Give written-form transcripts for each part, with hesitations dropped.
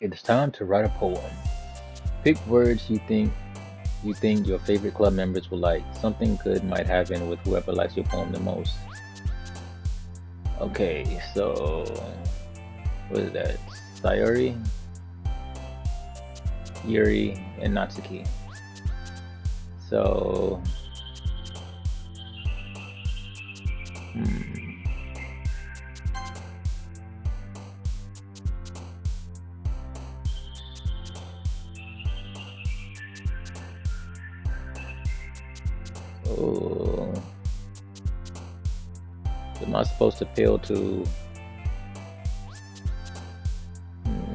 It's time to write a poem. Pick words you think your favorite club members will like. Something good might happen with whoever likes your poem the most. Okay, so what is that? Sayori, Yuri, and Natsuki. So, hmm. Oh, am I supposed to appeal to? Hmm.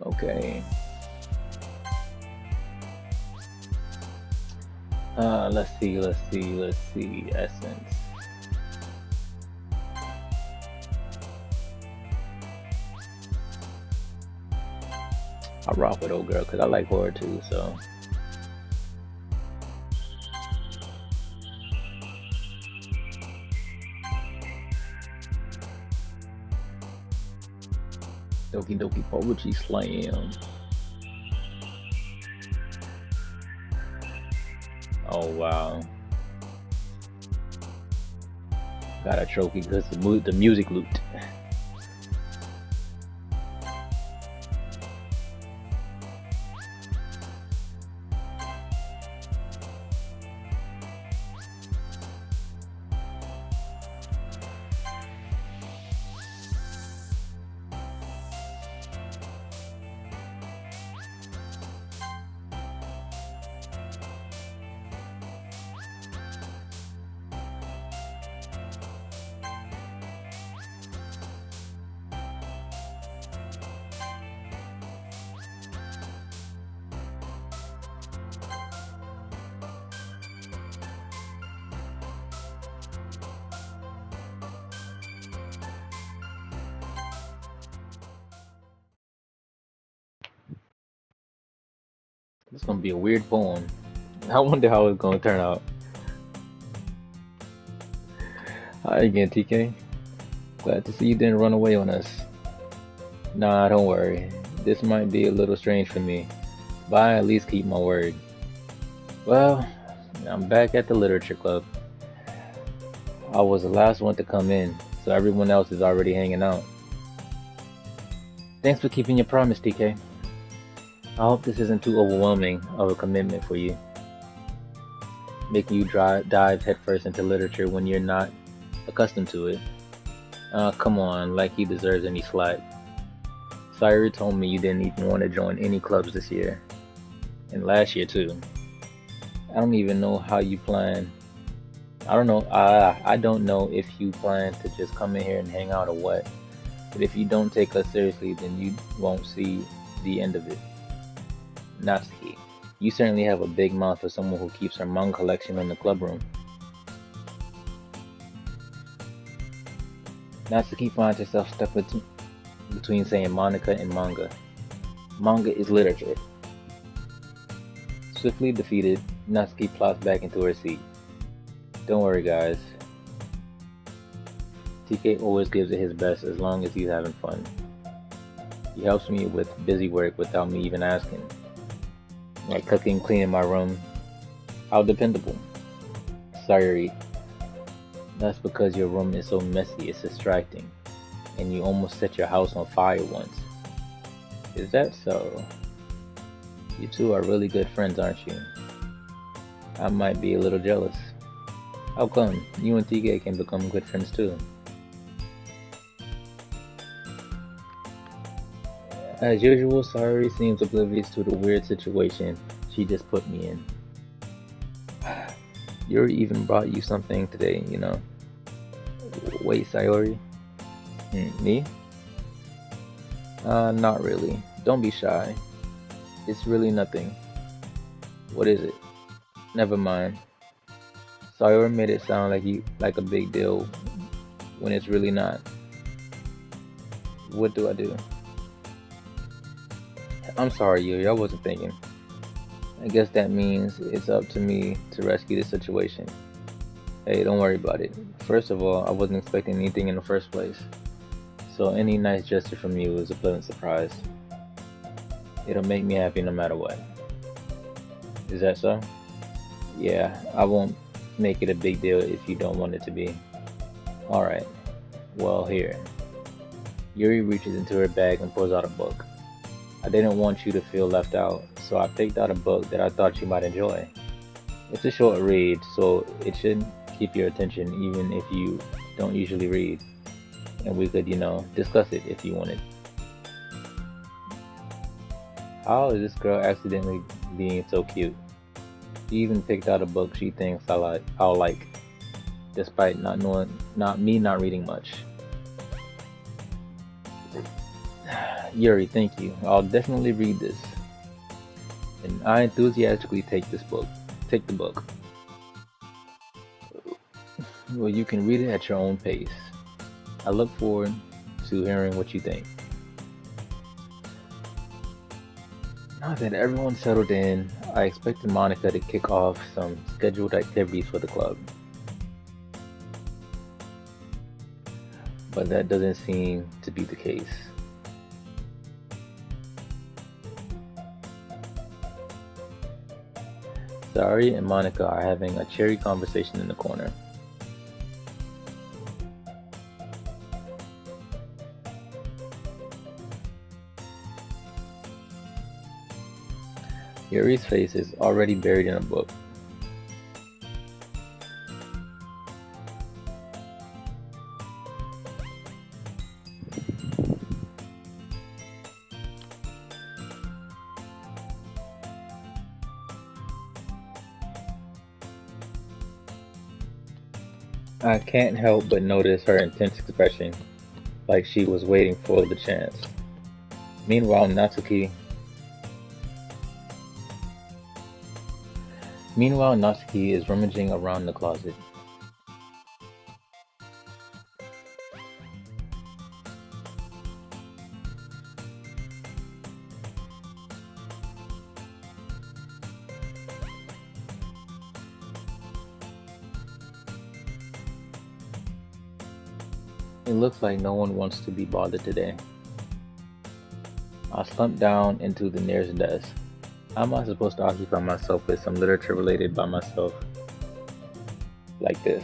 Okay. Let's see. Essence. I rock with old girl because I like horror too. So Doki Doki Poetry Slam. Oh wow, got a trophy because the music looped. It's gonna be a weird poem. I wonder how it's gonna turn out. Hi again, TK. Glad to see you didn't run away on us. Nah, don't worry. This might be a little strange for me, but I at least keep my word. Well, I'm back at the literature club. I was the last one to come in, so everyone else is already hanging out. Thanks for keeping your promise, TK. I hope this isn't too overwhelming of a commitment for you, making you dive headfirst into literature when you're not accustomed to it. Come on, like he deserves any slack. Sayuri told me you didn't even want to join any clubs this year, and last year too. I don't even know how you plan. I don't know. I don't know if you plan to just come in here and hang out or what. But if you don't take us seriously, then you won't see the end of it. Natsuki, you certainly have a big mouth for someone who keeps her manga collection in the club room. Natsuki finds herself stuck between saying Monica and manga. Manga is literature. Swiftly defeated, Natsuki plops back into her seat. Don't worry, guys. TK always gives it his best as long as he's having fun. He helps me with busy work without me even asking. Like cooking, cleaning my room. How dependable. Sorry, that's because your room is so messy it's distracting, and you almost set your house on fire once. Is that so? You two are really good friends, aren't you? I might be a little jealous. How come? You and TK can become good friends too. As usual, Sayori seems oblivious to the weird situation she just put me in. Yuri even brought you something today, you know. Wait, Sayori? Me? Not really. Don't be shy. It's really nothing. What is it? Never mind. Sayori made it sound like a big deal when it's really not. What do I do? I'm sorry, Yuri. I wasn't thinking. I guess that means it's up to me to rescue the situation. Hey, don't worry about it. First of all, I wasn't expecting anything in the first place. So any nice gesture from you is a pleasant surprise. It'll make me happy no matter what. Is that so? Yeah, I won't make it a big deal if you don't want it to be. Alright. Well, here. Yuri reaches into her bag and pulls out a book. I didn't want you to feel left out, so I picked out a book that I thought you might enjoy. It's a short read, so it should keep your attention even if you don't usually read. And we could, discuss it if you wanted. How is this girl accidentally being so cute? She even picked out a book she thinks I'll like, despite not reading much. Yuri, thank you. I'll definitely read this. And I enthusiastically take the book. Well, you can read it at your own pace. I look forward to hearing what you think. Now that everyone's settled in, I expected Monica to kick off some scheduled activities for the club. But that doesn't seem to be the case. Sari and Monica are having a cheery conversation in the corner. Yuri's face is already buried in a book. I can't help but notice her intense expression, like she was waiting for the chance. Meanwhile, Natsuki is rummaging around the closet. It looks like no one wants to be bothered today. I slumped down into the nearest desk. How am I supposed to occupy myself with some literature related by myself? Like this.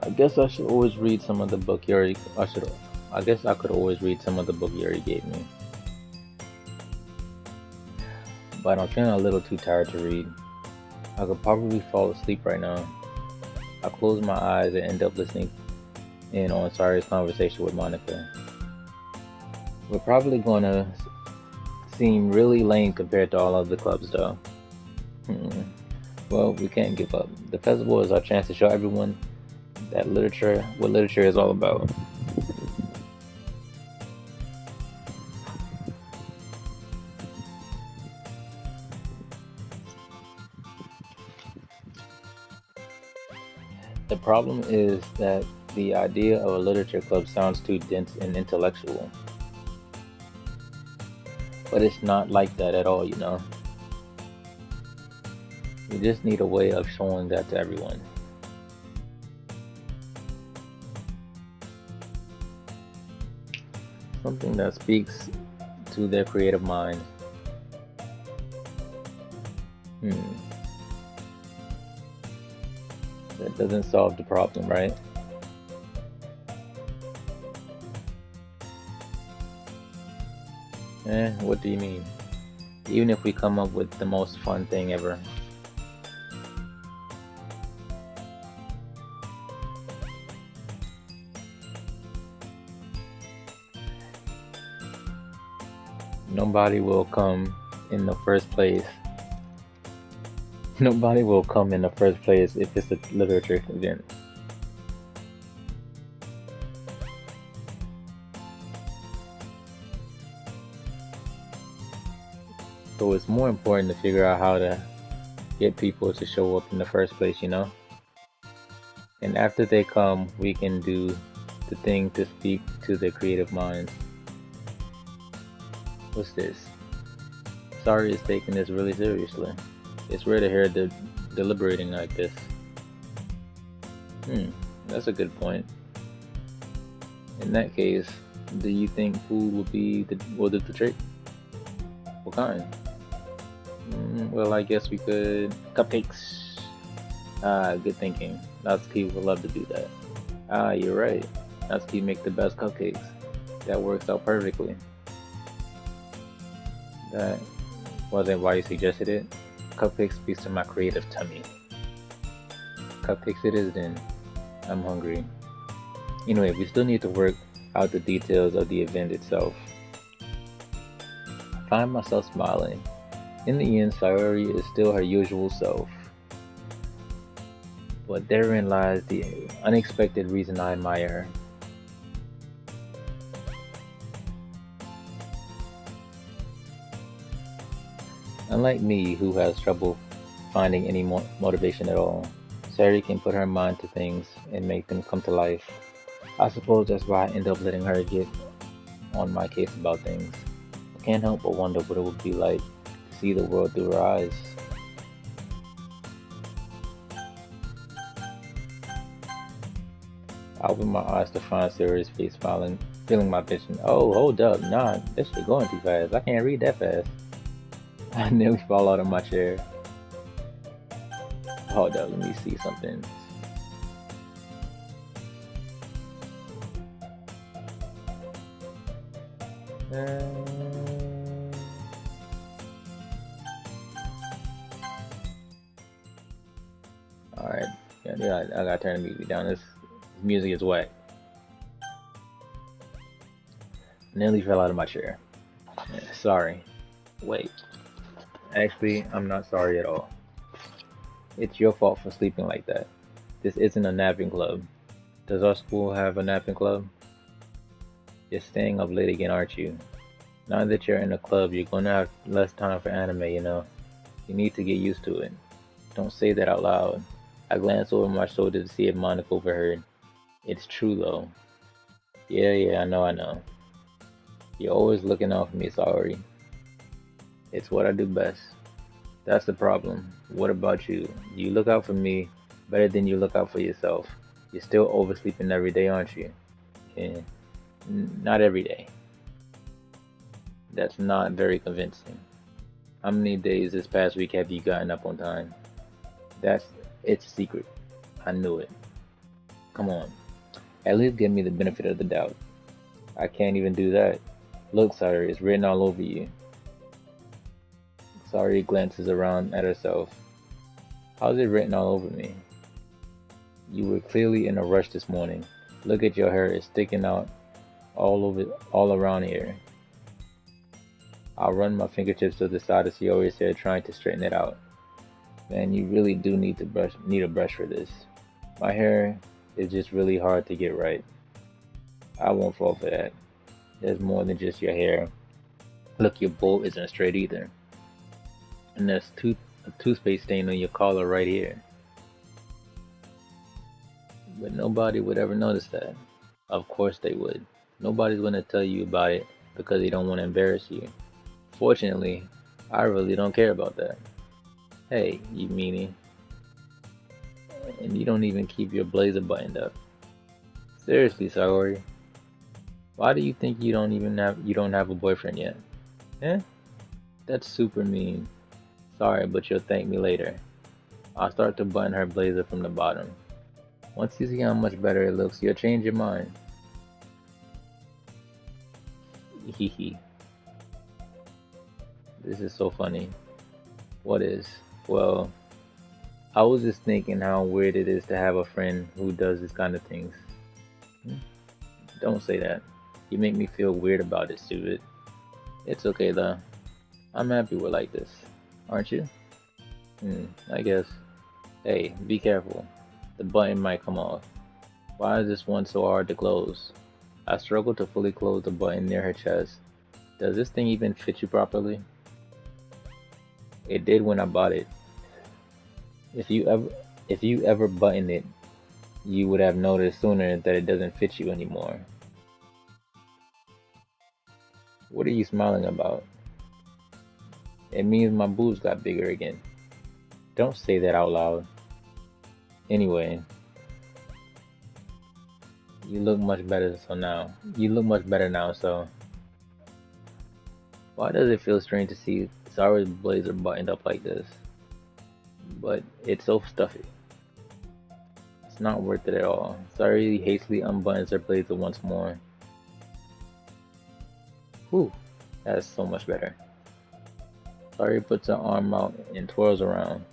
I guess I should always read some of the book Yuri. I guess I could always read some of the book Yuri gave me. But I'm feeling a little too tired to read. I could probably fall asleep right now. I close my eyes and end up listening in on Sari's conversation with Monica. We're probably going to seem really lame compared to all other clubs though. Well, we can't give up. The festival is our chance to show everyone what literature is all about. The problem is that the idea of a literature club sounds too dense and intellectual. But it's not like that at all, We just need a way of showing that to everyone. Something that speaks to their creative mind. That doesn't solve the problem, right? What do you mean? Even if we come up with the most fun thing ever. Nobody will come in the first place. Nobody will come in the first place if it's a literature event. So it's more important to figure out how to get people to show up in the first place, you know? And after they come, we can do the thing to speak to their creative minds. What's this? Sorry is taking this really seriously. It's rare to hear deliberating like this. That's a good point. In that case, do you think food will do the trick? What kind? Well, I guess we could cupcakes. Good thinking. Natsuki would love to do that. You're right. Natsuki make the best cupcakes. That works out perfectly. That wasn't why you suggested it. Cupcakes speaks to my creative tummy. Cupcakes it is then. I'm hungry. Anyway, we still need to work out the details of the event itself. I find myself smiling. In the end, Sayori is still her usual self. But therein lies the unexpected reason I admire her. Unlike me, who has trouble finding any motivation at all, Sayori can put her mind to things and make them come to life. I suppose that's why I end up letting her get on my case about things. I can't help but wonder what it would be like to see the world through her eyes. I open my eyes to find Sayori's face smiling, feeling my vision. Oh, hold up, nah, this shit going too fast. I can't read that fast. I nearly fall out of my chair. Hold up, let me see something. Alright, yeah, I gotta turn the music down. This music is wet. Nearly fell out of my chair. Sorry. Wait. Actually, I'm not sorry at all. It's your fault for sleeping like that. This isn't a napping club. Does our school have a napping club? You're staying up late again, aren't you? Now that you're in a club, you're gonna have less time for anime, you know? You need to get used to it. Don't say that out loud. I glance over my shoulder to see if Monica overheard. It's true though. Yeah, I know. You're always looking out for me, sorry. It's what I do best. That's the problem. What about you? You look out for me better than you look out for yourself. You're still oversleeping every day, aren't you? Yeah. Not every day. That's not very convincing. How many days this past week have you gotten up on time? It's a secret. I knew it. Come on. At least give me the benefit of the doubt. I can't even do that. Look, sorry, it's written all over you. Sorry glances around at herself. How's it written all over me? You were clearly in a rush this morning. Look at your hair, it's sticking out all around here. I'll run my fingertips to the side of Sayori's hair, trying to straighten it out. Man, you really do need a brush for this. My hair is just really hard to get right. I won't fall for that. There's more than just your hair. Look, your bowl isn't straight either. And there's a toothpaste stain on your collar right here. But nobody would ever notice that. Of course they would. Nobody's going to tell you about it because they don't want to embarrass you. Fortunately, I really don't care about that. Hey, you meanie. And you don't even keep your blazer buttoned up. Seriously, Sayori. Why do you think you don't have a boyfriend yet? Eh? That's super mean. Sorry, but you'll thank me later. I'll start to button her blazer from the bottom. Once you see how much better it looks, you'll change your mind. Hehe. This is so funny. What is? Well, I was just thinking how weird it is to have a friend who does this kind of things. Hmm? Don't say that. You make me feel weird about it, stupid. It's okay though. I'm happy we're like this. Aren't you? I guess. Hey, be careful. The button might come off. Why is this one so hard to close? I struggle to fully close the button near her chest. Does this thing even fit you properly? It did when I bought it. If you ever if you ever button it, you would have noticed sooner that it doesn't fit you anymore. What are you smiling about? It means my boobs got bigger again. Don't say that out loud. Anyway, you look much better so now. You look much better now, so why does it feel strange to see Zara's blazer buttoned up like this? But it's so stuffy. It's not worth it at all. Sari hastily unbuttons her blazer once more. Whew, that's so much better. Sari puts her arm out and twirls around.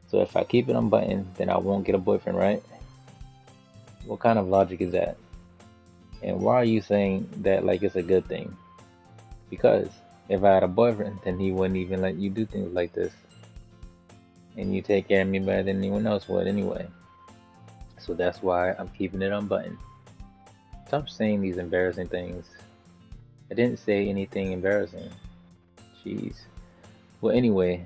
So if I keep it unbuttoned, then I won't get a boyfriend, right? What kind of logic is that? And why are you saying that like it's a good thing? Because if I had a boyfriend, then he wouldn't even let you do things like this. And you take care of me better than anyone else would anyway. So that's why I'm keeping it unbuttoned. Stop saying these embarrassing things. I didn't say anything embarrassing. Jeez. Well, anyway,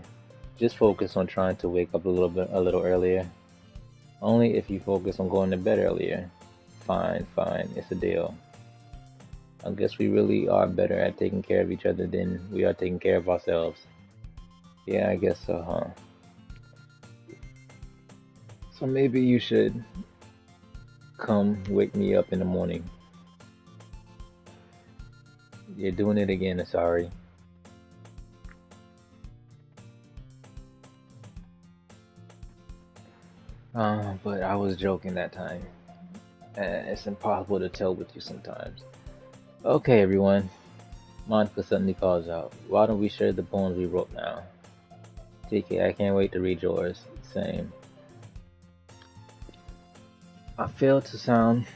just focus on trying to wake up a little earlier. Only if you focus on going to bed earlier. Fine, fine, it's a deal. I guess we really are better at taking care of each other than we are taking care of ourselves. Yeah, I guess so, huh? So maybe you should come wake me up in the morning. You're doing it again, sorry. But I was joking that time. It's impossible to tell with you sometimes. Okay, everyone. Monica suddenly calls out. Why don't we share the poems we wrote now? TK, I can't wait to read yours. Same. I fail to sound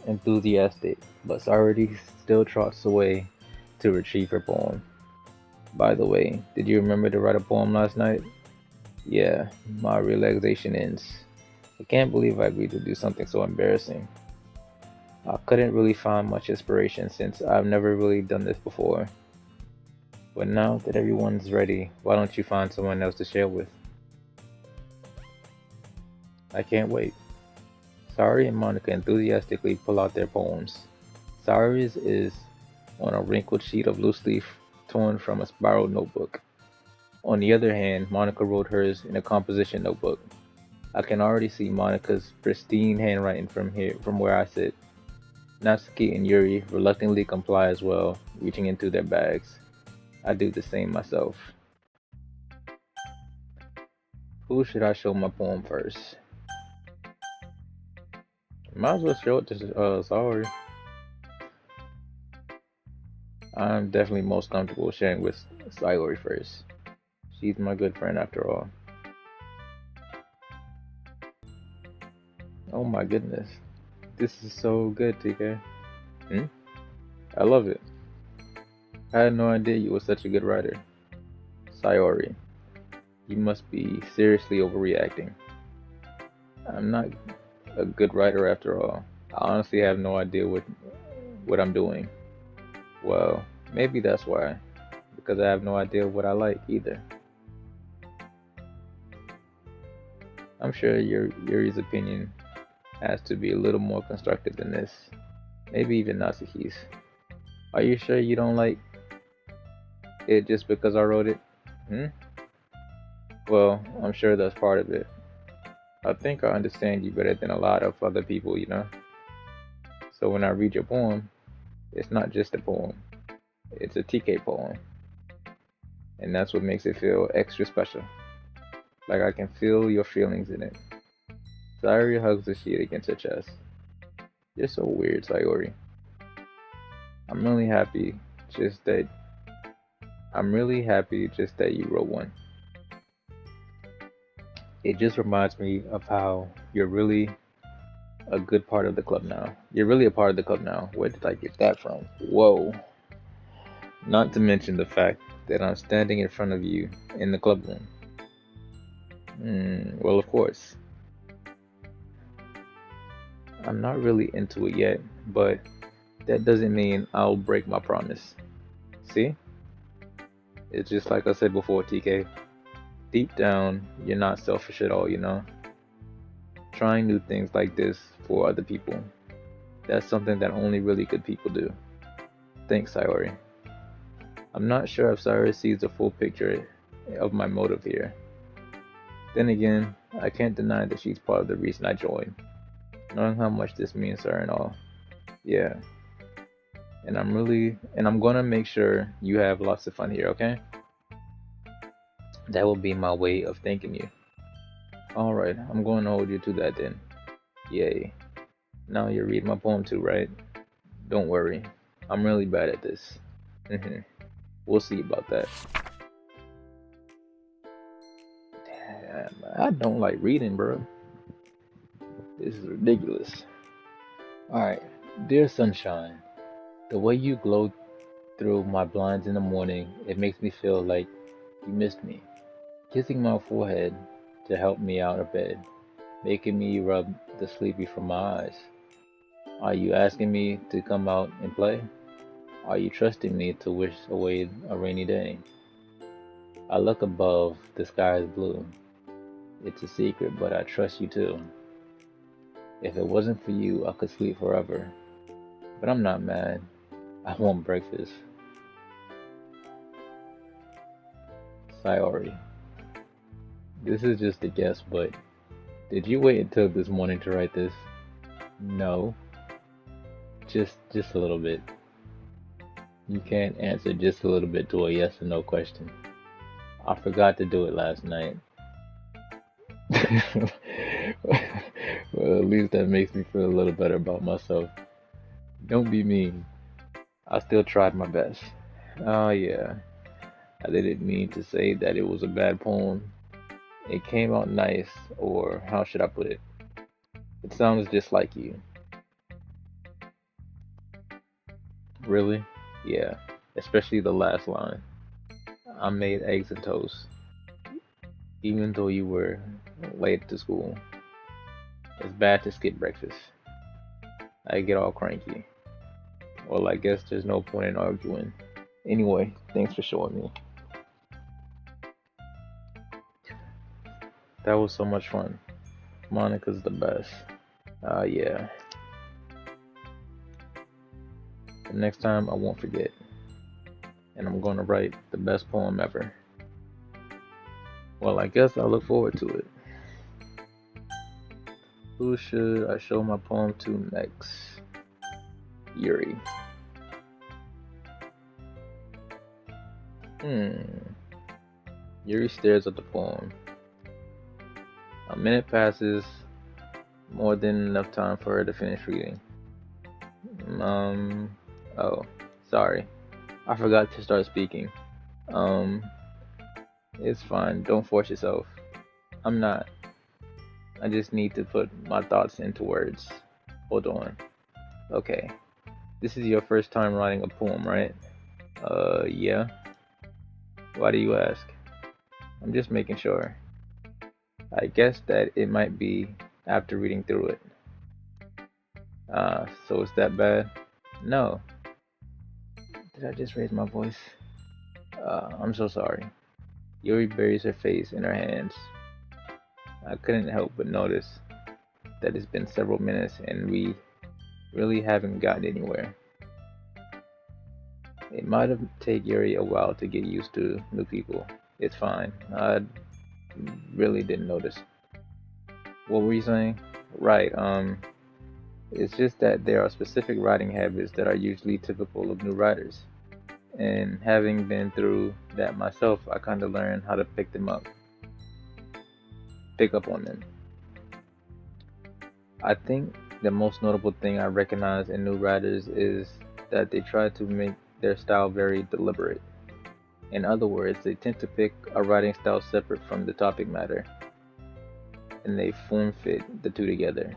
enthusiastic, but Sarati still trots away to retrieve her poem. By the way, did you remember to write a poem last night? Yeah, my relaxation ends. I can't believe I agreed to do something so embarrassing. I couldn't really find much inspiration since I've never really done this before. But now that everyone's ready, why don't you find someone else to share with? I can't wait. Sari and Monica enthusiastically pull out their poems. Sari's is on a wrinkled sheet of loose leaf torn from a spiral notebook. On the other hand, Monica wrote hers in a composition notebook. I can already see Monica's pristine handwriting from where I sit. Natsuki and Yuri reluctantly comply as well, reaching into their bags. I do the same myself. Who should I show my poem first? Might as well show it to Sorry. I'm definitely most comfortable sharing with Sayori first. She's my good friend after all. Oh my goodness. This is so good, TK. Hmm? I love it. I had no idea you were such a good writer. Sayori, you must be seriously overreacting. I'm not a good writer after all. I honestly have no idea what I'm doing. Well, maybe that's why. Because I have no idea what I like either. I'm sure Yuri's opinion has to be a little more constructive than this. Maybe even Natsuki's. Are you sure you don't like it just because I wrote it? Hmm? Well, I'm sure that's part of it. I think I understand you better than a lot of other people, you know? So when I read your poem, it's not just a poem, it's a TK poem. And that's what makes it feel extra special. Like I can feel your feelings in it. Sayori hugs the sheet against her chest. You're so weird, Sayori. I'm really happy just that I'm really happy just that you wrote one. It just reminds me of how you're really a good part of the club now. You're really a part of the club now. Where did I get that from? Whoa. Not to mention the fact that I'm standing in front of you in the club room. Well, of course. I'm not really into it yet, but that doesn't mean I'll break my promise. See? It's just like I said before, TK. Deep down, you're not selfish at all, you know? Trying new things like this for other people. That's something that only really good people do. Thanks, Sayori. I'm not sure if Sayori sees the full picture of my motive here. Then again, I can't deny that she's part of the reason I joined, knowing how much this means to her and all. Yeah, and I'm gonna make sure you have lots of fun here, okay? That will be my way of thanking you. Alright, I'm going to hold you to that then. Yay. Now you read my poem too, right? Don't worry, I'm really bad at this. We'll see about that. Damn, I don't like reading, bro. This is ridiculous. Alright, dear sunshine, the way you glow through my blinds in the morning, it makes me feel like you missed me. Kissing my forehead to help me out of bed, making me rub the sleepy from my eyes. Are you asking me to come out and play? Are you trusting me to wish away a rainy day? I look above, the sky is blue. It's a secret, but I trust you too. If it wasn't for you, I could sleep forever. But I'm not mad. I want breakfast. Sayori. This is just a guess, but did you wait until this morning to write this? No. Just a little bit. You can't answer just a little bit to a yes or no question. I forgot to do it last night. Well, at least that makes me feel a little better about myself. Don't be mean. I still tried my best. Oh, yeah. I didn't mean to say that it was a bad poem. It came out nice, or how should I put it? It sounds just like you. Really? Yeah. Especially the last line. I made eggs and toast, even though you were late to school. It's bad to skip breakfast. I get all cranky. Well, I guess there's no point in arguing. Anyway, thanks for showing me. That was so much fun. Monica's the best. Yeah. The next time I won't forget. And I'm gonna write the best poem ever. Well, I guess I look forward to it. Who should I show my poem to next? Yuri. Yuri stares at the poem. A minute passes, more than enough time for her to finish reading. Oh, sorry. I forgot to start speaking. Um, it's fine. Don't force yourself. I'm not. I just need to put my thoughts into words. Hold on. Okay. This is your first time writing a poem, right? Yeah. Why do you ask? I'm just making sure. I guess that it might be after reading through it. So it's that bad? No. Did I just raise my voice? I'm so sorry. Yuri buries her face in her hands. I couldn't help but notice that it's been several minutes and we really haven't gotten anywhere. It might have taken Yuri a while to get used to new people. It's fine. I really didn't notice. What were you saying? Right, it's just that there are specific writing habits that are usually typical of new writers. And having been through that myself, I kind of learned how to pick up on them. I think the most notable thing I recognize in new writers is that they try to make their style very deliberate. In other words, they tend to pick a writing style separate from the topic matter, and they form fit the two together.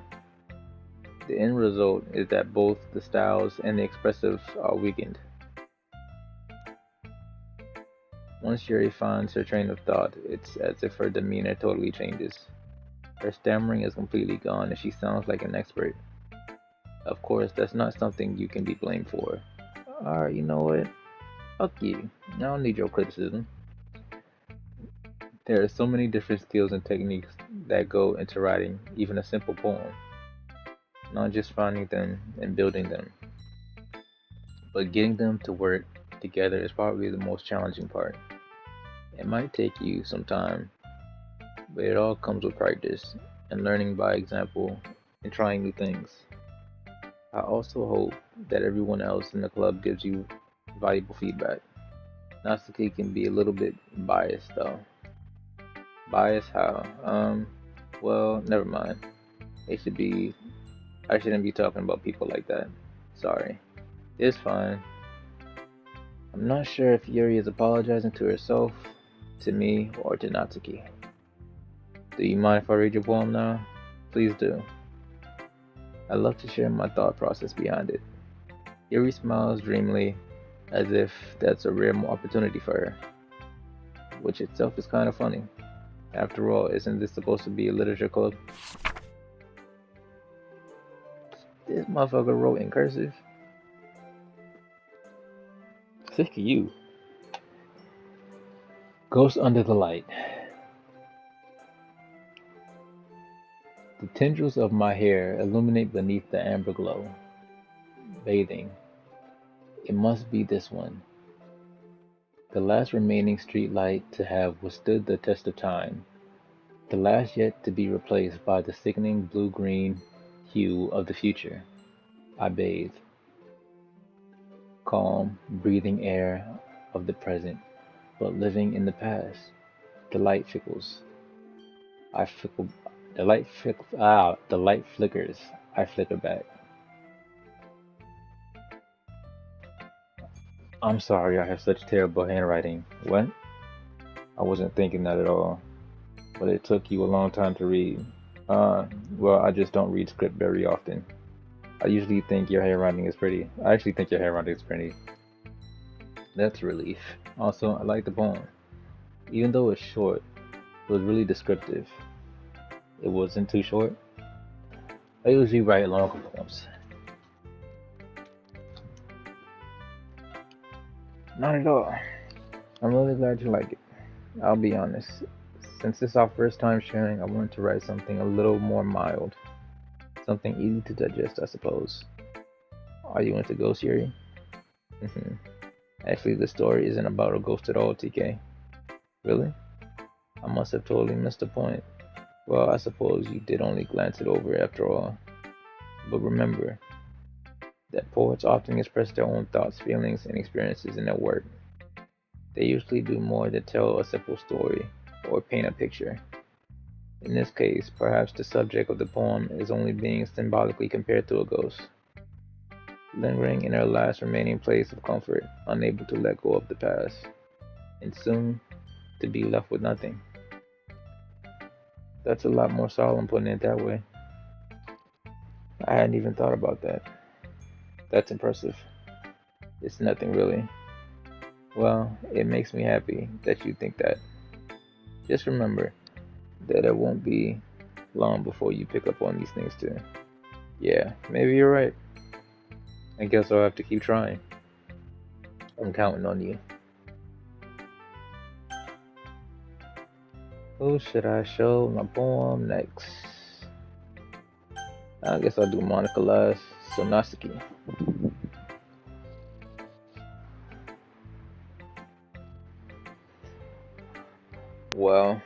The end result is that both the styles and the expressives are weakened. Once Yuri finds her train of thought, it's as if her demeanor totally changes. Her stammering is completely gone and she sounds like an expert. Of course, that's not something you can be blamed for. Alright, you know what? Fuck you. I don't need your criticism. There are so many different skills and techniques that go into writing even a simple poem, not just finding them and building them, but getting them to work together is probably the most challenging part. It might take you some time, but it all comes with practice and learning by example and trying new things. I also hope that everyone else in the club gives you valuable feedback. Natsuki can be a little bit biased though. Biased how? Well, never mind. It should be. I shouldn't be talking about people like that. Sorry. It's fine. I'm not sure if Yuri is apologizing to herself, to me, or to Natsuki. Do you mind if I read your poem now? Please do. I'd love to share my thought process behind it. Yuri smiles dreamily, as if that's a rare opportunity for her, which itself is kind of funny. After all, isn't this supposed to be a literature club? This motherfucker wrote in cursive. Sick of you. Ghost under the light. The tendrils of my hair illuminate beneath the amber glow. Bathing. It must be this one. The last remaining street light to have withstood the test of time. The last yet to be replaced by the sickening blue-green hue of the future. I bathe. Calm, breathing air of the present, but living in the past. The light fickles. I fickle. The light flickers. I flicker back. I'm sorry, I have such terrible handwriting. What? I wasn't thinking that at all. But it took you a long time to read. Uh, well, I just don't read script very often. I usually think your handwriting is pretty. I actually think your handwriting is pretty. That's a relief. Also, I like the poem. Even though it's short, it was really descriptive. It wasn't too short. I usually write longer poems. Not at all. I'm really glad you like it. I'll be honest. Since this is our first time sharing, I wanted to write something a little more mild. Something easy to digest, I suppose. Are you into ghost theory? Actually, the story isn't about a ghost at all, TK. Really? I must have totally missed the point. Well, I suppose you did only glance it over after all. But remember that poets often express their own thoughts, feelings, and experiences in their work. They usually do more than tell a simple story or paint a picture. In this case, perhaps the subject of the poem is only being symbolically compared to a ghost, lingering in her last remaining place of comfort, unable to let go of the past, and soon to be left with nothing. That's a lot more solemn putting it that way. I hadn't even thought about that. That's impressive. It's nothing really. Well, it makes me happy that you think that. Just remember that it won't be long before you pick up on these things too. Yeah, maybe you're right. I guess I'll have to keep trying. I'm counting on you. Who should I show my poem next? I guess I'll do Monica last. So Natsuki. Well,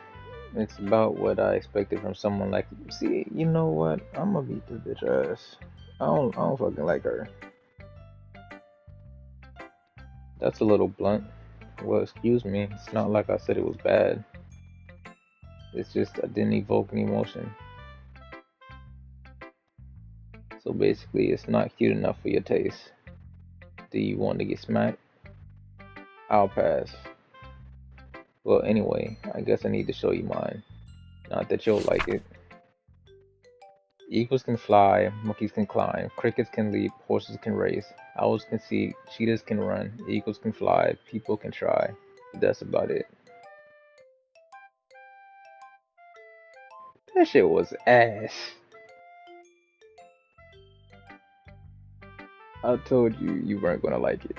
it's about what I expected from someone like you. See, you know what? I'm gonna beat this bitch ass. I don't fucking like her. That's a little blunt. Well, excuse me. It's not like I said it was bad. It's just I didn't evoke any emotion. So basically, it's not cute enough for your taste. Do you want to get smacked? I'll pass. Well, anyway, I guess I need to show you mine. Not that you'll like it. Eagles can fly, monkeys can climb, crickets can leap, horses can race, owls can see, cheetahs can run, eagles can fly, people can try. That's about it. That shit was ass. I told you you weren't gonna like it.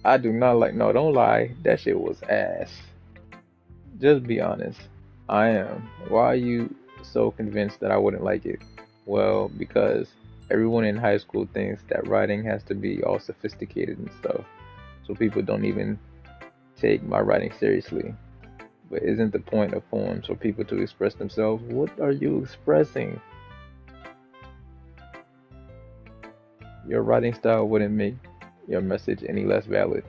I do not like. No, don't lie. That shit was ass. Just be honest. I am. Why are you so convinced that I wouldn't like it? Well, because everyone in high school thinks that writing has to be all sophisticated and stuff, so people don't even take my writing seriously. But isn't the point of poems for people to express themselves? What are you expressing? Your writing style wouldn't make your message any less valid.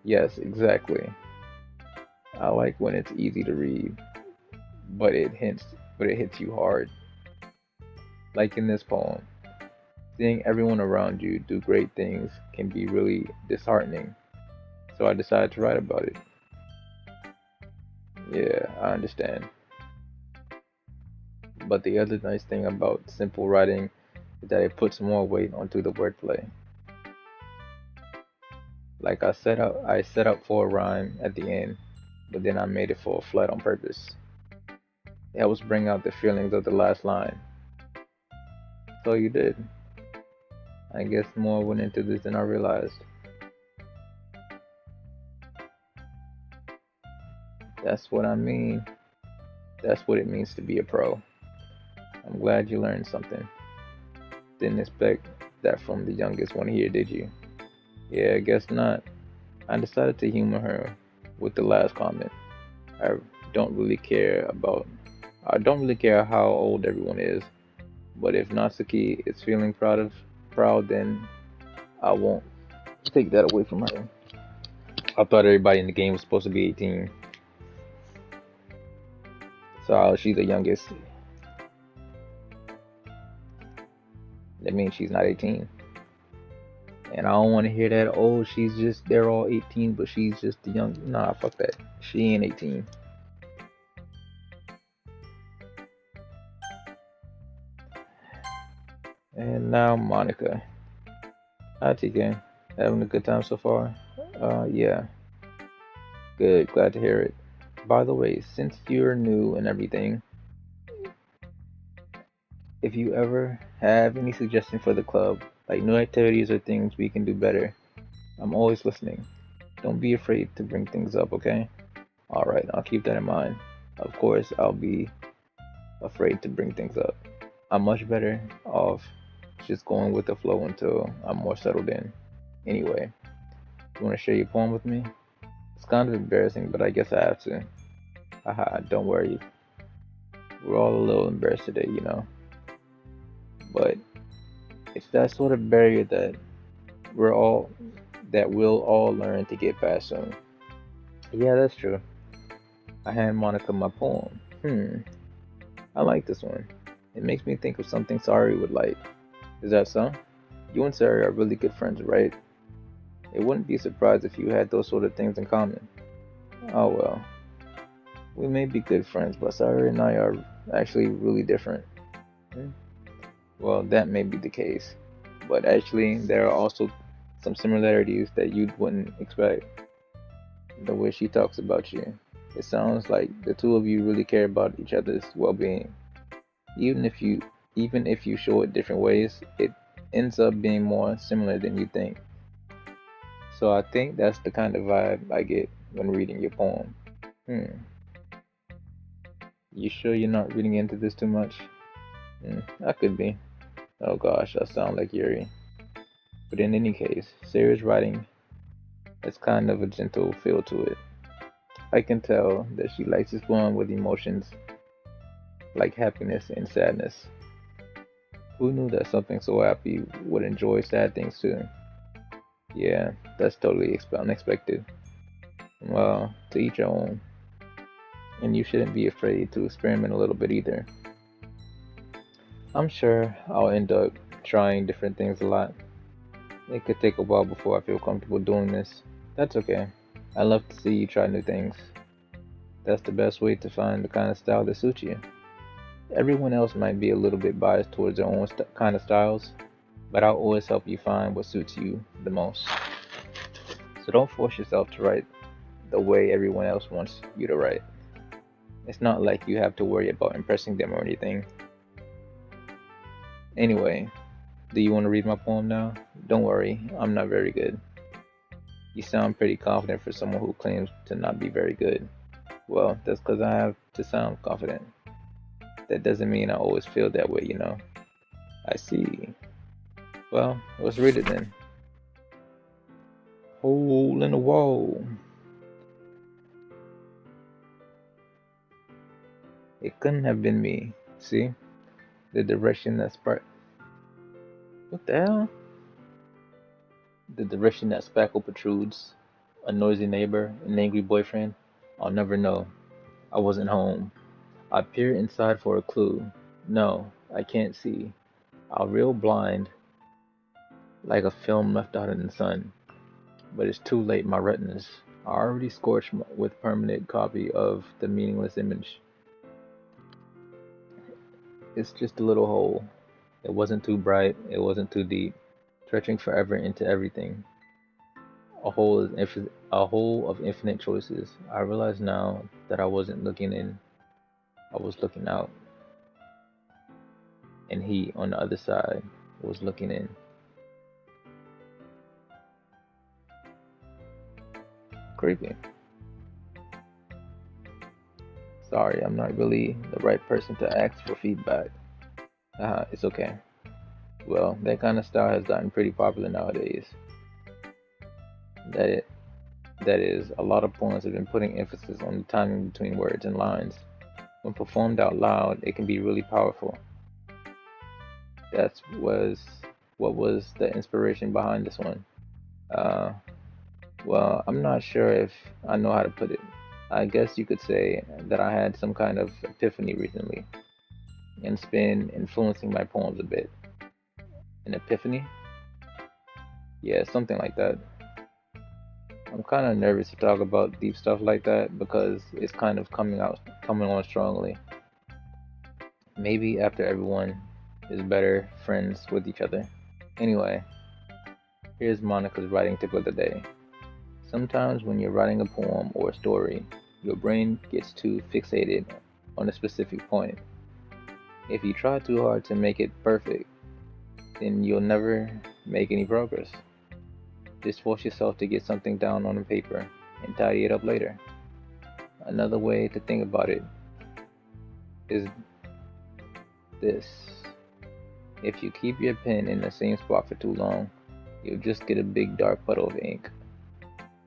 Yes, exactly. I like when it's easy to read, but it hits you hard. Like in this poem, seeing everyone around you do great things can be really disheartening. So I decided to write about it. Yeah, I understand. But the other nice thing about simple writing is that it puts more weight onto the wordplay. Like I set up for a rhyme at the end, but then I made it for a flood on purpose. It helps bring out the feelings of the last line. So you did. I guess more went into this than I realized. That's what I mean. That's what it means to be a pro. I'm glad you learned something. Didn't expect that from the youngest one here, did you? Yeah, I guess not. I decided to humor her with the last comment. I don't really care about I don't really care how old everyone is, but if Natsuki is feeling proud, then I won't take that away from her. I thought everybody in the game was supposed to be 18, so she's the youngest. That means she's not 18. And I don't want to hear that. Oh, they're all 18, but she's just the young. Nah, fuck that. She ain't 18. And now Monica. Hi, TK. Having a good time so far? Yeah. Good. Glad to hear it. By the way, since you're new and everything, if you ever have any suggestions for the club, like new activities or things we can do better, I'm always listening. Don't be afraid to bring things up, okay? Alright, I'll keep that in mind. Of course, I'll be afraid to bring things up. I'm much better off just going with the flow until I'm more settled in. Anyway, you want to share your poem with me? It's kind of embarrassing, but I guess I have to. Haha, don't worry. We're all a little embarrassed today, you know. But it's that sort of barrier we're all we'll all learn to get past soon. Yeah, that's true. I hand Monica my poem. I like this one. It makes me think of something Sari would like. Is that so? You and Sari are really good friends, right? It wouldn't be surprised if you had those sort of things in common. Oh well. We may be good friends, but Sari and I are actually really different. Hmm. Well, that may be the case. But actually, there are also some similarities that you wouldn't expect. The way she talks about you. It sounds like the two of you really care about each other's well-being. Even if you even if you show it different ways, it ends up being more similar than you think. So I think that's the kind of vibe I get when reading your poem. Hmm. You sure you're not reading into this too much? I could be. Oh gosh, I sound like Yuri. But in any case, Sarah's writing has kind of a gentle feel to it. I can tell that she likes this one with emotions like happiness and sadness. Who knew that something so happy would enjoy sad things too? Yeah, that's totally unexpected. Well, to each your own. And you shouldn't be afraid to experiment a little bit either. I'm sure I'll end up trying different things a lot. It could take a while before I feel comfortable doing this. That's okay. I love to see you try new things. That's the best way to find the kind of style that suits you. Everyone else might be a little bit biased towards their own kind of styles, but I'll always help you find what suits you the most. So don't force yourself to write the way everyone else wants you to write. It's not like you have to worry about impressing them or anything. Anyway, do you want to read my poem now? Don't worry, I'm not very good. You sound pretty confident for someone who claims to not be very good. Well, that's because I have to sound confident. That doesn't mean I always feel that way, you know. I see. Well, let's read it then. Hole in the wall. It couldn't have been me. See? The direction that spark. What the hell? The direction that spackle protrudes. A noisy neighbor, an angry boyfriend. I'll never know. I wasn't home. I peer inside for a clue. No, I can't see. I'll reel blind, like a film left out in the sun. But it's too late, my retinas are already scorched with permanent copy of the meaningless image. It's just a little hole. It wasn't too bright, it wasn't too deep, stretching forever into everything. A hole of infinite choices. I realize now that I wasn't looking in, I was looking out. And he, on the other side, was looking in. Creepy. Sorry, I'm not really the right person to ask for feedback. It's okay. Well, that kind of style has gotten pretty popular nowadays. That it, that is, a lot of poems have been putting emphasis on the timing between words and lines. When performed out loud, it can be really powerful. That was what was the inspiration behind this one. Uh, well, I'm not sure if I know how to put it. I guess you could say that I had some kind of epiphany recently, and it's been influencing my poems a bit. An epiphany? Yeah, something like that. I'm kind of nervous to talk about deep stuff like that because it's kind of coming on strongly. Maybe after everyone is better friends with each other. Anyway, here's Monica's writing tip of the day. Sometimes when you're writing a poem or a story, your brain gets too fixated on a specific point. If you try too hard to make it perfect, then you'll never make any progress. Just force yourself to get something down on the paper and tidy it up later. Another way to think about it is this. If you keep your pen in the same spot for too long, you'll just get a big dark puddle of ink.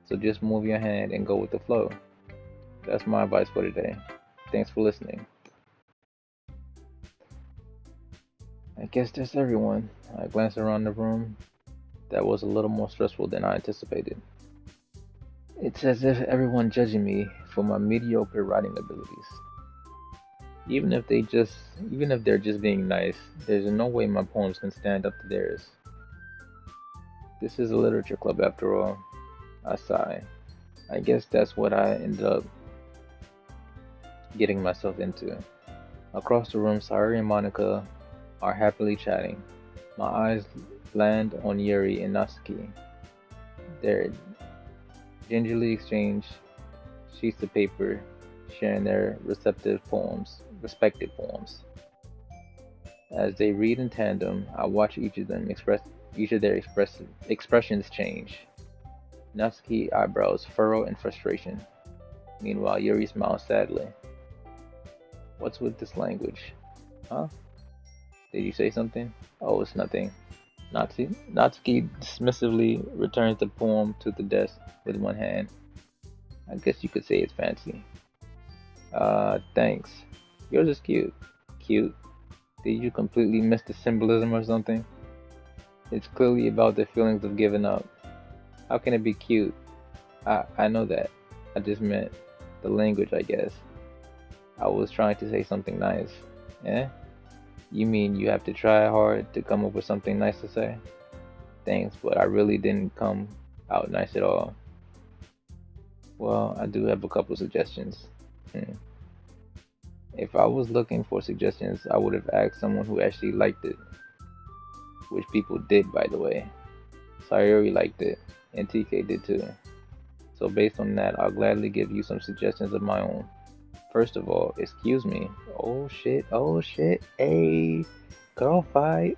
So just move your hand and go with the flow. That's my advice for today. Thanks for listening. I guess that's everyone. I glanced around the room. That was a little more stressful than I anticipated. It's as if everyone judging me for my mediocre writing abilities. Even if they're just being nice, there's no way my poems can stand up to theirs. This is a literature club after all. I sigh. I guess that's what I ended up getting myself into. Across the room, Sayuri and Monica are happily chatting. My eyes land on Yuri and Natsuki. They gingerly exchange sheets of paper, sharing their respected poems. As they read in tandem, I watch each of their expressions change. Natsuki's eyebrows furrow in frustration. Meanwhile, Yuri smiles sadly. What's with this language? Huh? Did you say something? Oh, it's nothing. Natsuki dismissively returns the poem to the desk with one hand. I guess you could say it's fancy. Thanks. Yours is cute. Cute? Did you completely miss the symbolism or something? It's clearly about the feelings of giving up. How can it be cute? I know that. I just meant the language, I guess. I was trying to say something nice. Eh? You mean you have to try hard to come up with something nice to say? Thanks, but I really didn't come out nice at all. Well, I do have a couple suggestions. Hmm. If I was looking for suggestions, I would have asked someone who actually liked it, which people did, by the way. Sayori liked it, and TK did too. So based on that, I'll gladly give you some suggestions of my own. First of all, excuse me. Oh shit, hey, girl fight.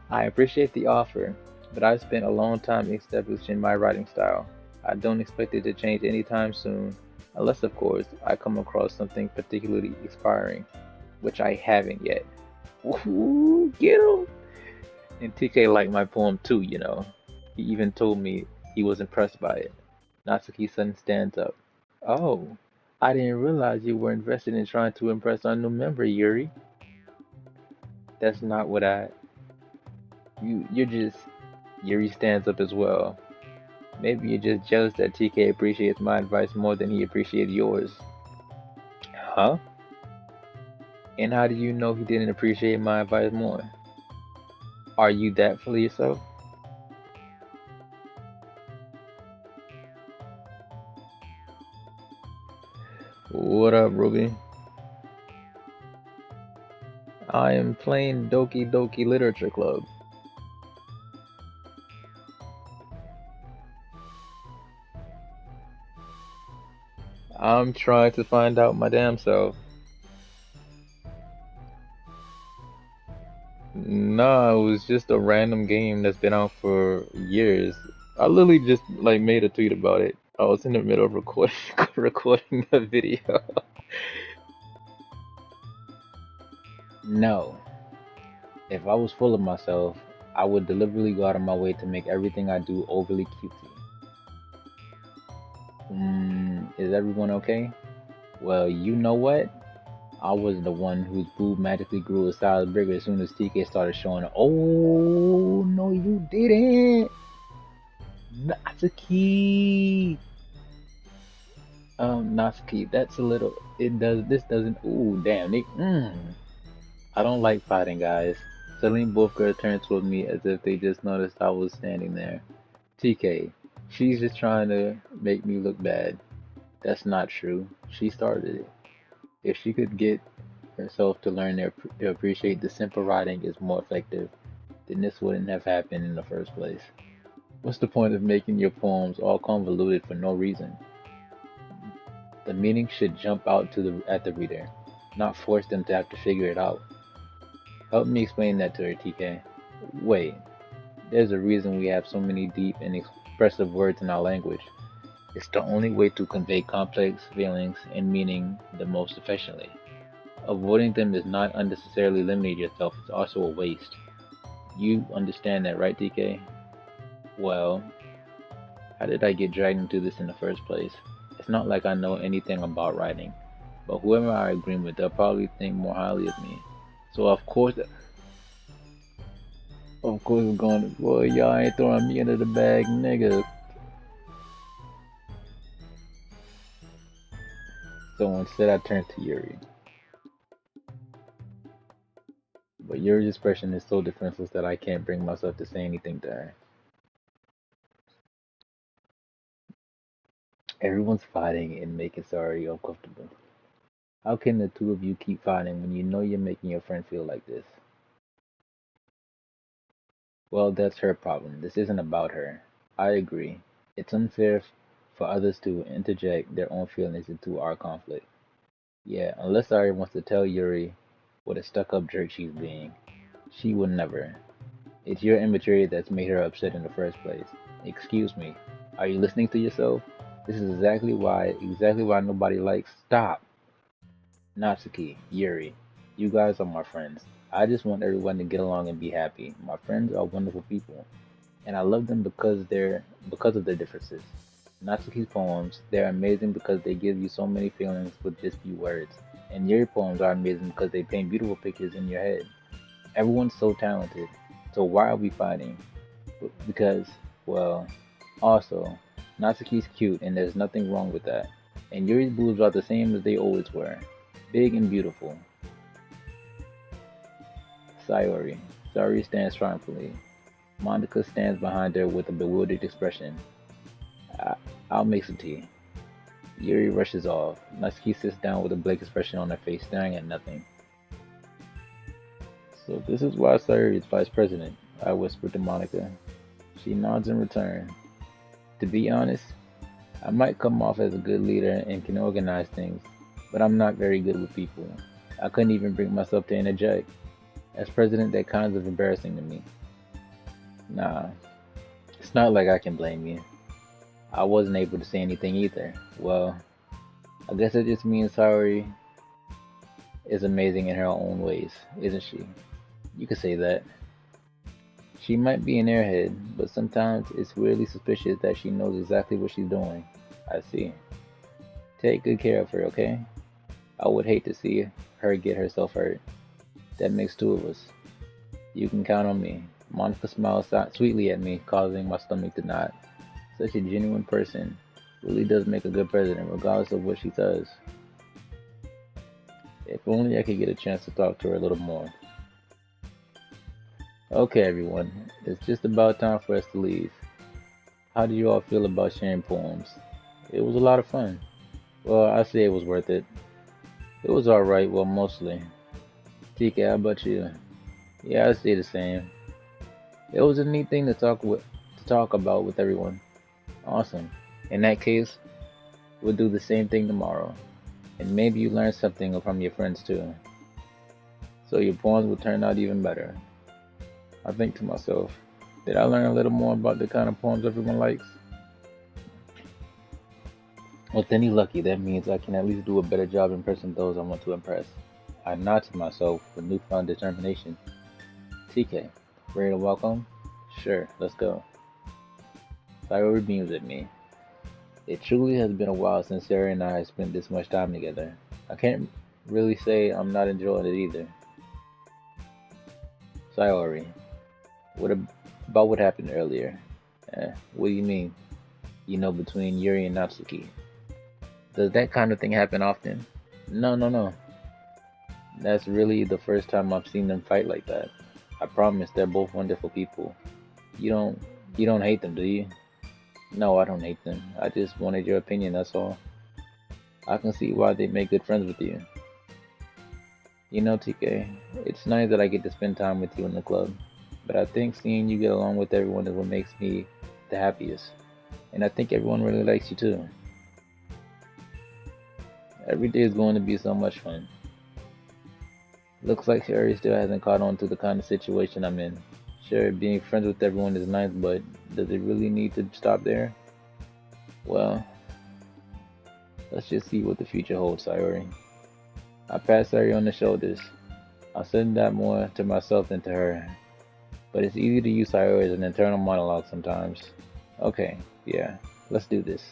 I appreciate the offer, but I've spent a long time establishing my writing style. I don't expect it to change anytime soon, unless, of course, I come across something particularly inspiring, which I haven't yet. Ooh, get him! And TK liked my poem too, you know. He even told me he was impressed by it. Natsuki-san stands up. Oh, I didn't realize you were invested in trying to impress our new member, Yuri. That's not what I. You're just. Yuri stands up as well. Maybe you're just jealous that TK appreciates my advice more than he appreciated yours. Huh? And how do you know he didn't appreciate my advice more? Are you that full of yourself? What up, Ruby? I am playing Doki Doki Literature Club. I'm trying to find out my damn self. Nah, it was just a random game that's been out for years. I literally just like made a tweet about it. I was in the middle of recording recording a video. No, if I was full of myself, I would deliberately go out of my way to make everything I do overly cutesy. Is everyone okay? Well, you know what? I was the one whose boob magically grew a size bigger as soon as TK started showing it. Oh, no, you didn't! Natsuki! Natsuki, that's a little. It does. This doesn't. Ooh, damn. I don't like fighting, guys. Suddenly, both girls turned toward me as if they just noticed I was standing there. TK, she's just trying to make me look bad. That's not true. She started it. If she could get herself to learn to appreciate the simple writing is more effective, then this wouldn't have happened in the first place. What's the point of making your poems all convoluted for no reason? The meaning should jump out at the reader, not force them to have to figure it out. Help me explain that to her, TK. Wait, there's a reason we have so many deep and expressive words in our language. It's the only way to convey complex feelings and meaning the most efficiently. Avoiding them is not unnecessarily limiting yourself, it's also a waste. You understand that, right, TK? Well, how did I get dragged into this in the first place? It's not like I know anything about writing, but whoever I agree with, they'll probably think more highly of me. So of course, I'm going. Boy, y'all ain't throwing me into the bag, nigga. So instead, I turned to Yuri, but Yuri's expression is so defenseless that I can't bring myself to say anything to her. Everyone's fighting and making Sari uncomfortable. How can the two of you keep fighting when you know you're making your friend feel like this? Well, that's her problem. This isn't about her. I agree. It's unfair for others to interject their own feelings into our conflict. Yeah, unless Ari wants to tell Yuri what a stuck up jerk she's being. She would never. It's your immaturity that's made her upset in the first place. Excuse me. Are you listening to yourself? This is exactly why nobody likes. Stop. Natsuki, Yuri, you guys are my friends. I just want everyone to get along and be happy. My friends are wonderful people, and I love them because of their differences. Natsuki's poems, they're amazing because they give you so many feelings with just few words. And Yuri poems are amazing because they paint beautiful pictures in your head. Everyone's so talented. So why are we fighting? Because, well, also, Natsuki's cute and there's nothing wrong with that. And Yuri's boobs are the same as they always were. Big and beautiful. Sayori. Sayori stands triumphantly. Monica stands behind her with a bewildered expression. I- I'll make some tea. Yuri rushes off. Natsuki sits down with a blank expression on her face, staring at nothing. So this is why Sayuri is vice president, I whispered to Monica. She nods in return. To be honest, I might come off as a good leader and can organize things, but I'm not very good with people. I couldn't even bring myself to interject. As president, that kind of embarrassing to me. Nah, it's not like I can blame you. I wasn't able to say anything either. Well, I guess it just means Sayuri is amazing in her own ways, isn't she? You could say that. She might be an airhead, but sometimes it's weirdly suspicious that she knows exactly what she's doing. I see. Take good care of her, okay? I would hate to see her get herself hurt. That makes two of us. You can count on me. Monica smiles sweetly at me, causing my stomach to knot. Such a genuine person really does make a good president, regardless of what she says. If only I could get a chance to talk to her a little more. Okay, everyone, it's just about time for us to leave. How do you all feel about sharing poems? It was a lot of fun. Well, I say it was worth it. It was alright, well, mostly. TK, how about you? Yeah, I say the same. It was a neat thing to talk about with everyone. Awesome. In that case, we'll do the same thing tomorrow. And maybe you learn something from your friends too. So your poems will turn out even better. I think to myself, did I learn a little more about the kind of poems everyone likes? With any lucky, that means I can at least do a better job impressing those I want to impress. I nod to myself with newfound determination. TK, ready to walk home? Sure, let's go. Sayori beams at me. It truly has been a while since Sarah and I have spent this much time together. I can't really say I'm not enjoying it either. Sayori, about what happened earlier? What do you mean? You know, between Yuri and Natsuki. Does that kind of thing happen often? No, no, no. That's really the first time I've seen them fight like that. I promise they're both wonderful people. You don't you don't hate them, do you? No, I don't hate them. I just wanted your opinion, that's all. I can see why they make good friends with you. You know, TK, it's nice that I get to spend time with you in the club, but I think seeing you get along with everyone is what makes me the happiest. And I think everyone really likes you too. Every day is going to be so much fun. Looks like Sherry still hasn't caught on to the kind of situation I'm in. Sure, being friends with everyone is nice, but does it really need to stop there? Well, let's just see what the future holds, Sayori. I pat Sayori on the shoulders. I'll send that more to myself than to her. But it's easy to use Sayori as an internal monologue sometimes. Okay, yeah, let's do this.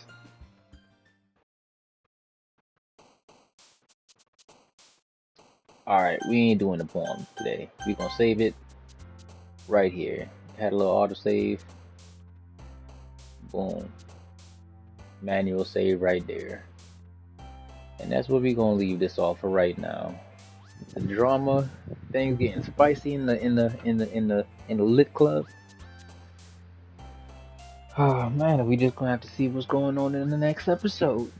Alright, we ain't doing the poem today. We gonna save it right here. Had a little autosave. Boom. Manual save right there. And that's where we gonna leave this off for right now. The drama, things getting spicy in the lit club. Oh man, we just gonna have to see what's going on in the next episode.